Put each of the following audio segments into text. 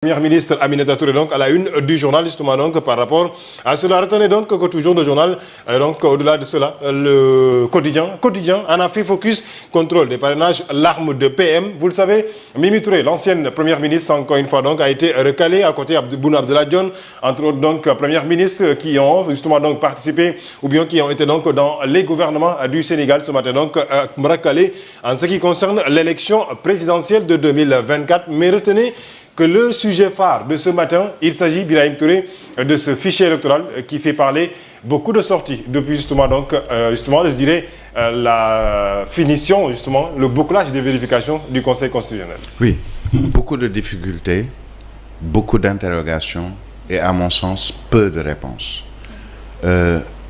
Première ministre Aminata Touré donc à la une du journal justement donc par rapport à cela. Retenez donc que toujours le journal donc au-delà de cela le quotidien en a fait focus contrôle des parrainages, l'arme de PM. Vous le savez, Mimi Touré, l'ancienne première ministre encore une fois donc a été recalée à côté de Boun Abdallah Dionne, entre autres donc premières ministres qui ont justement donc participé ou bien qui ont été donc dans les gouvernements du Sénégal ce matin donc recalés en ce qui concerne l'élection présidentielle de 2024. Mais retenez que le sujet phare de ce matin, il s'agit, Birahim Touré, de ce fichier électoral qui fait parler beaucoup de sorties depuis justement donc je dirais la finition justement le bouclage des vérifications du Conseil constitutionnel. Oui, beaucoup de difficultés, beaucoup d'interrogations et à mon sens peu de réponses.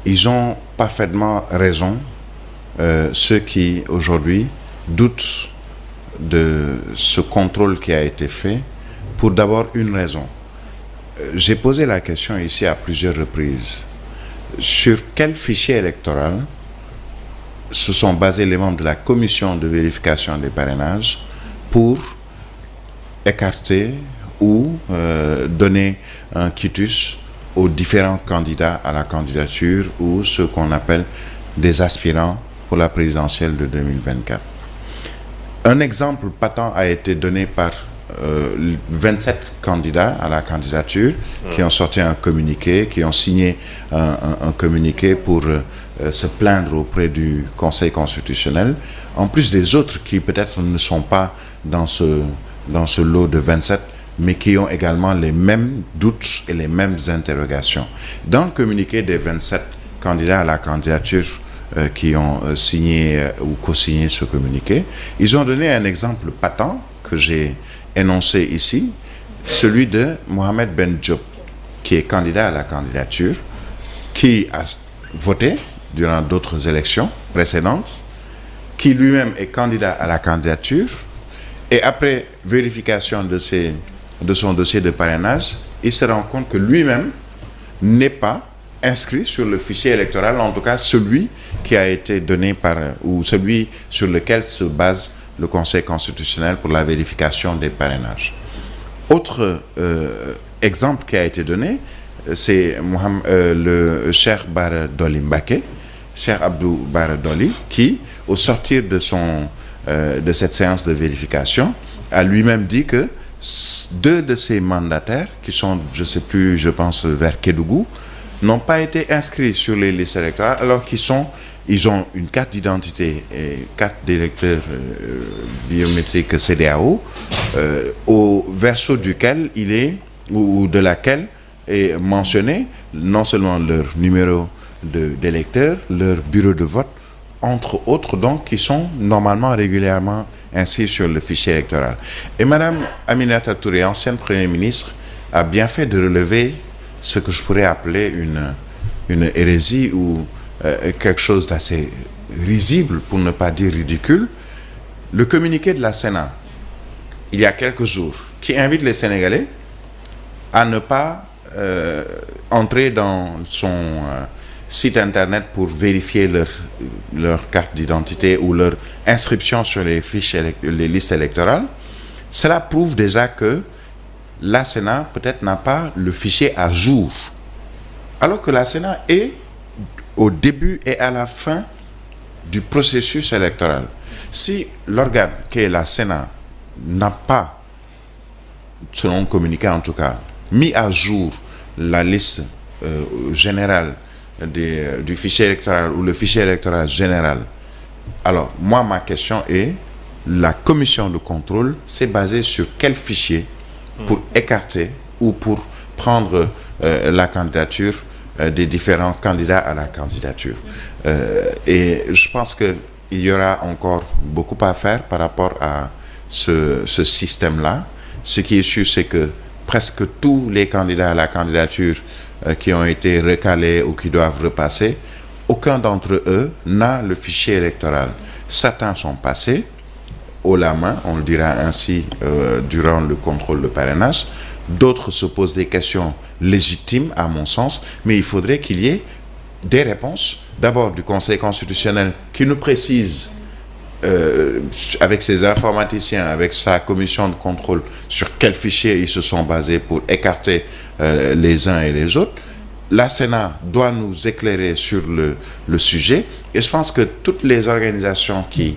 Ils ont parfaitement raison ceux qui aujourd'hui doutent de ce contrôle qui a été fait. Pour d'abord une raison. J'ai posé la question ici à plusieurs reprises. Sur quel fichier électoral se sont basés les membres de la commission de vérification des parrainages pour écarter ou donner un quitus aux différents candidats à la candidature ou ceux qu'on appelle des aspirants pour la présidentielle de 2024. Un exemple patent a été donné par 27 candidats à la candidature qui ont sorti un communiqué, qui ont signé un communiqué pour se plaindre auprès du Conseil constitutionnel, en plus des autres qui peut-être ne sont pas dans ce lot de 27, mais qui ont également les mêmes doutes et les mêmes interrogations. Dans le communiqué des 27 candidats à la candidature qui ont signé ou co-signé ce communiqué, ils ont donné un exemple patent que j'ai énoncé ici, celui de Mohamed Ben Diop, qui est candidat à la candidature, qui a voté durant d'autres élections précédentes, qui lui-même est candidat à la candidature, et après vérification de son dossier de parrainage, il se rend compte que lui-même n'est pas inscrit sur le fichier électoral, en tout cas celui qui a été donné ou celui sur lequel se base le Conseil constitutionnel pour la vérification des parrainages. Autre exemple qui a été donné, c'est le Cheikh Bara Dolly Mbacké, Cheikh Abdou Bara Dolly, qui, au sortir de cette séance de vérification, a lui-même dit que deux de ses mandataires, qui sont, je ne sais plus, je pense vers Kédougou, n'ont pas été inscrits sur les listes électorales alors ils ont une carte d'identité et carte d'électeur biométrique CEDEAO au verso duquel ou de laquelle est mentionné non seulement leur numéro d'électeur, leur bureau de vote, entre autres donc qui sont normalement régulièrement inscrits sur le fichier électoral. Et Madame Aminata Touré, ancienne Première ministre, a bien fait de relever ce que je pourrais appeler une hérésie ou quelque chose d'assez risible, pour ne pas dire ridicule. Le communiqué de la Sénat, il y a quelques jours, qui invite les Sénégalais à ne pas entrer dans son site internet pour vérifier leur carte d'identité ou leur inscription sur les listes électorales. Cela prouve déjà que la Sénat peut-être n'a pas le fichier à jour, alors que la Sénat est au début et à la fin du processus électoral. Si l'organe qui est la Sénat n'a pas, selon le communiqué en tout cas, mis à jour la liste générale du fichier électoral ou le fichier électoral général, alors moi ma question est, la commission de contrôle s'est basée sur quel fichier pour écarter ou pour prendre la candidature des différents candidats à la candidature. Et je pense qu'il y aura encore beaucoup à faire par rapport à ce système-là. Ce qui est sûr, c'est que presque tous les candidats à la candidature qui ont été recalés ou qui doivent repasser, aucun d'entre eux n'a le fichier électoral. Certains sont passés haut la main, on le dira ainsi, durant le contrôle de parrainage. D'autres se posent des questions légitimes, à mon sens, mais il faudrait qu'il y ait des réponses, d'abord du Conseil constitutionnel, qui nous précise avec ses informaticiens, avec sa commission de contrôle, sur quels fichiers ils se sont basés pour écarter les uns et les autres. La Sénat doit nous éclairer sur le sujet, et je pense que toutes les organisations qui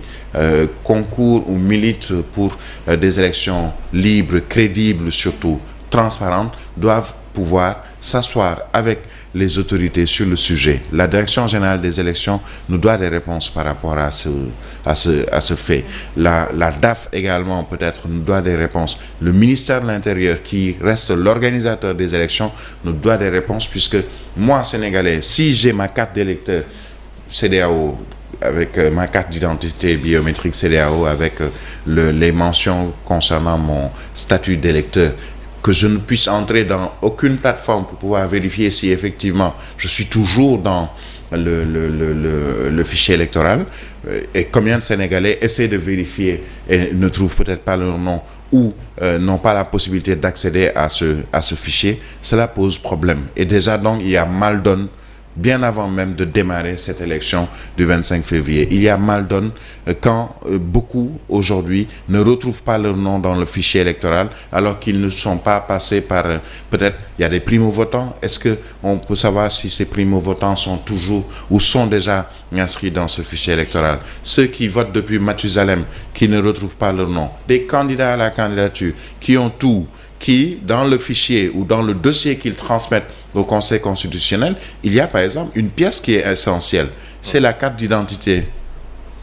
concourent ou militent pour des élections libres, crédibles, surtout transparentes, doivent pouvoir s'asseoir avec les autorités sur le sujet. La Direction générale des élections nous doit des réponses par rapport à ce fait. La DAF également peut-être nous doit des réponses. Le ministère de l'Intérieur, qui reste l'organisateur des élections, nous doit des réponses, puisque moi, Sénégalais, si j'ai ma carte d'électeur CEDEAO, avec ma carte d'identité biométrique CEDEAO, avec les mentions concernant mon statut d'électeur, que je ne puisse entrer dans aucune plateforme pour pouvoir vérifier si effectivement je suis toujours dans le fichier électoral, et combien de Sénégalais essaient de vérifier et ne trouvent peut-être pas leur nom ou n'ont pas la possibilité d'accéder à ce fichier. Cela pose problème. Et déjà donc il y a mal-donne bien avant même de démarrer cette élection du 25 février. Il y a mal-donne quand beaucoup aujourd'hui ne retrouvent pas leur nom dans le fichier électoral, alors qu'ils ne sont pas passés par peut-être il y a des primo-votants. Est-ce que on peut savoir si ces primo-votants sont toujours ou sont déjà inscrits dans ce fichier électoral? Ceux qui votent depuis Mathusalem, qui ne retrouvent pas leur nom, des candidats à la candidature qui ont tout, qui dans le fichier ou dans le dossier qu'ils transmettent au Conseil constitutionnel, il y a par exemple une pièce qui est essentielle, c'est la carte d'identité,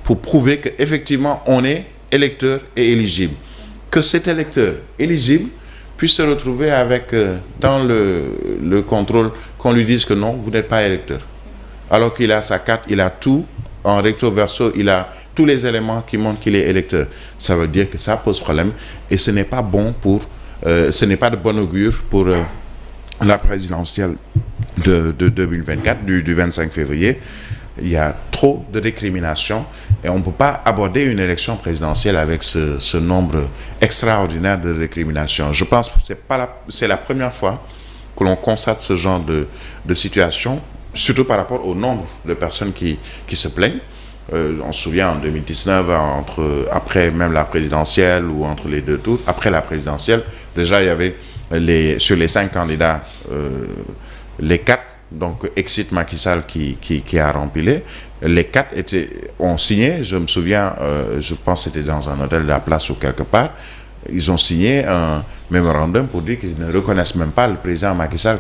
pour prouver qu'effectivement on est électeur et éligible. Que cet électeur éligible puisse se retrouver avec, dans le contrôle, qu'on lui dise que non, vous n'êtes pas électeur. Alors qu'il a sa carte, il a tout, en recto verso, il a tous les éléments qui montrent qu'il est électeur. Ça veut dire que ça pose problème, et ce n'est pas bon pour, ce n'est pas de bon augure pour la présidentielle de 2024, du 25 février. Il y a trop de récriminations, et on ne peut pas aborder une élection présidentielle avec ce nombre extraordinaire de récriminations. Je pense que c'est la première fois que l'on constate ce genre de situation, surtout par rapport au nombre de personnes qui se plaignent. On se souvient en 2019, après même la présidentielle, ou entre les deux tours, après la présidentielle, déjà il y avait sur les 5 candidats, les 4, donc Exit Macky Sall qui a rempilé, les 4 ont signé, je me souviens, je pense que c'était dans un hôtel de la Place ou quelque part, ils ont signé un mémorandum pour dire qu'ils ne reconnaissent même pas le président Macky Sall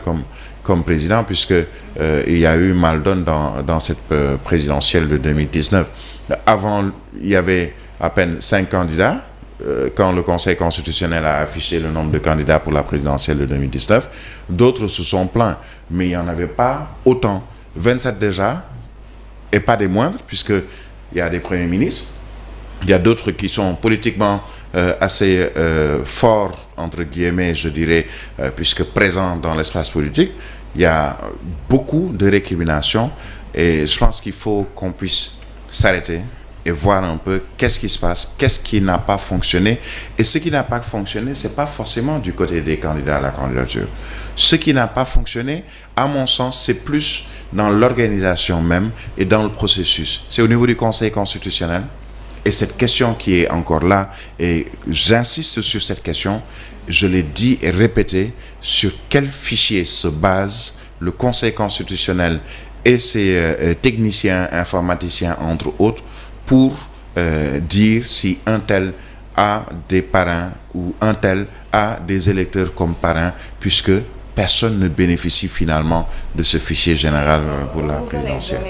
comme président, puisque il y a eu mal-donne dans cette présidentielle de 2019. Avant, il y avait à peine 5 candidats. Quand le Conseil constitutionnel a affiché le nombre de candidats pour la présidentielle de 2019, d'autres se sont plaints, mais il n'y en avait pas autant. 27 déjà, et pas des moindres, puisqu'il y a des premiers ministres, il y a d'autres qui sont politiquement assez forts, entre guillemets, je dirais, puisque présents dans l'espace politique. Il y a beaucoup de récriminations, et je pense qu'il faut qu'on puisse s'arrêter et voir un peu qu'est-ce qui se passe, qu'est-ce qui n'a pas fonctionné. Et ce qui n'a pas fonctionné, ce n'est pas forcément du côté des candidats à la candidature. Ce qui n'a pas fonctionné, à mon sens, c'est plus dans l'organisation même et dans le processus. C'est au niveau du Conseil constitutionnel. Et cette question qui est encore là, et j'insiste sur cette question, je l'ai dit et répété, sur quel fichier se base le Conseil constitutionnel et ses techniciens, informaticiens, entre autres, pour dire si un tel a des parrains ou un tel a des électeurs comme parrains, puisque personne ne bénéficie finalement de ce fichier général pour la présidentielle.